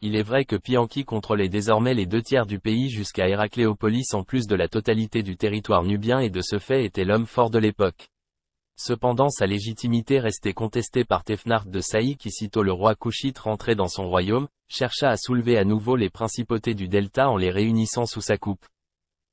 Il est vrai que Pianki contrôlait désormais les 2/3 du pays jusqu'à Héracléopolis en plus de la totalité du territoire nubien et de ce fait était l'homme fort de l'époque. Cependant sa légitimité restait contestée par Tefnart de Saï qui sitôt le roi Couchite rentré dans son royaume, chercha à soulever à nouveau les principautés du delta en les réunissant sous sa coupe.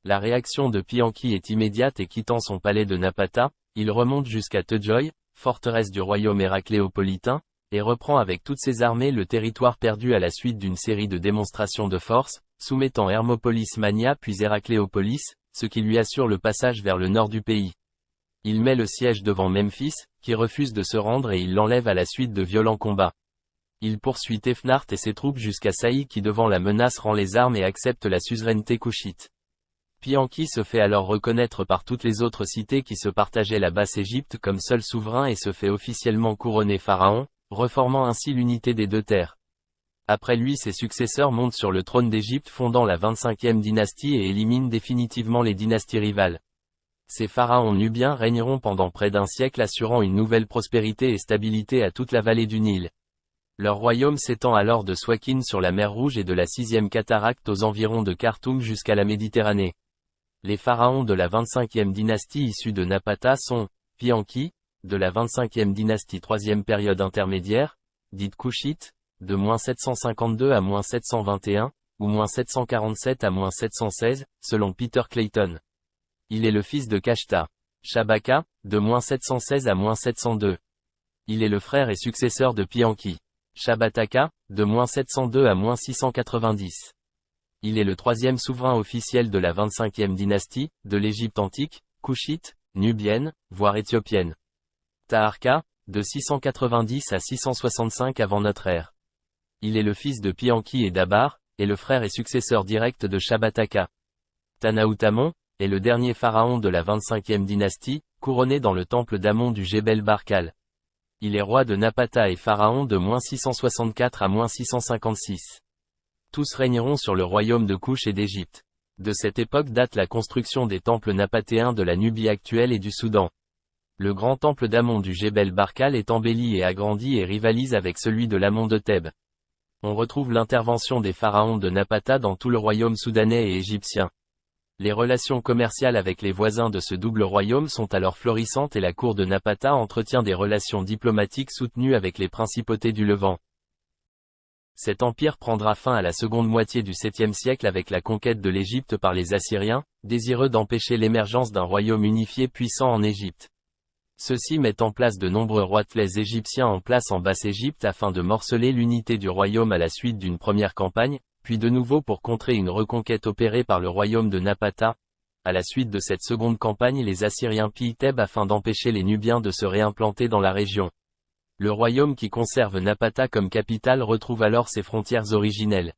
La réaction de Pianki est immédiate et quittant son palais de Napata, il remonte jusqu'à Tejoy, forteresse du royaume héracléopolitain, et reprend avec toutes ses armées le territoire perdu à la suite d'une série de démonstrations de force, soumettant Hermopolis Mania puis Héracléopolis, ce qui lui assure le passage vers le nord du pays. Il met le siège devant Memphis, qui refuse de se rendre et il l'enlève à la suite de violents combats. Il poursuit Tefnart et ses troupes jusqu'à Saï qui devant la menace rend les armes et accepte la suzeraineté couchite. Pianki se fait alors reconnaître par toutes les autres cités qui se partageaient la Basse-Égypte comme seul souverain et se fait officiellement couronner pharaon, reformant ainsi l'unité des deux terres. Après lui ses successeurs montent sur le trône d'Égypte fondant la 25e dynastie et éliminent définitivement les dynasties rivales. Ces pharaons nubiens régneront pendant près d'un siècle assurant une nouvelle prospérité et stabilité à toute la vallée du Nil. Leur royaume s'étend alors de Swakin sur la mer Rouge et de la 6e cataracte aux environs de Khartoum jusqu'à la Méditerranée. Les pharaons de la 25e dynastie issus de Napata sont, Pianki, de la 25e dynastie 3e période intermédiaire, dite Couchite, de -752 à -721, ou -747 à -716, selon Peter Clayton. Il est le fils de Kashta. Shabaka, de -716 à -702. Il est le frère et successeur de Pianki. Shabataka, de -702 à -690. Il est le troisième souverain officiel de la 25e dynastie, de l'Égypte antique, couchite, nubienne, voire éthiopienne. Taharka, de 690 à 665 avant notre ère. Il est le fils de Pianki et d'Abar, et le frère et successeur direct de Shabataka. Tanaoutamon, est le dernier pharaon de la 25e dynastie, couronné dans le temple d'Amon du Jebel Barkal. Il est roi de Napata et pharaon de -664 à -656. Tous régneront sur le royaume de Couche et d'Égypte. De cette époque date la construction des temples napatéens de la Nubie actuelle et du Soudan. Le grand temple d'Amon du Jebel Barkal est embelli et agrandi et rivalise avec celui de l'Amon de Thèbes. On retrouve l'intervention des pharaons de Napata dans tout le royaume soudanais et égyptien. Les relations commerciales avec les voisins de ce double royaume sont alors florissantes et la cour de Napata entretient des relations diplomatiques soutenues avec les principautés du Levant. Cet empire prendra fin à la seconde moitié du 7e siècle avec la conquête de l'Égypte par les Assyriens, désireux d'empêcher l'émergence d'un royaume unifié puissant en Égypte. Ceux-ci mettent en place de nombreux roitelets égyptiens en place en Basse-Égypte afin de morceler l'unité du royaume à la suite d'une première campagne, puis de nouveau pour contrer une reconquête opérée par le royaume de Napata. À la suite de cette seconde campagne les Assyriens pillent Thèbes afin d'empêcher les Nubiens de se réimplanter dans la région. Le royaume qui conserve Napata comme capitale retrouve alors ses frontières originelles.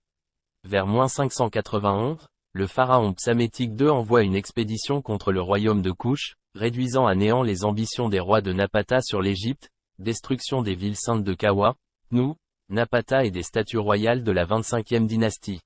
Vers -591, le pharaon Psamétique II envoie une expédition contre le royaume de Couche, réduisant à néant les ambitions des rois de Napata sur l'Égypte, destruction des villes saintes de Kawa, Nou, Napata et des statues royales de la 25e dynastie.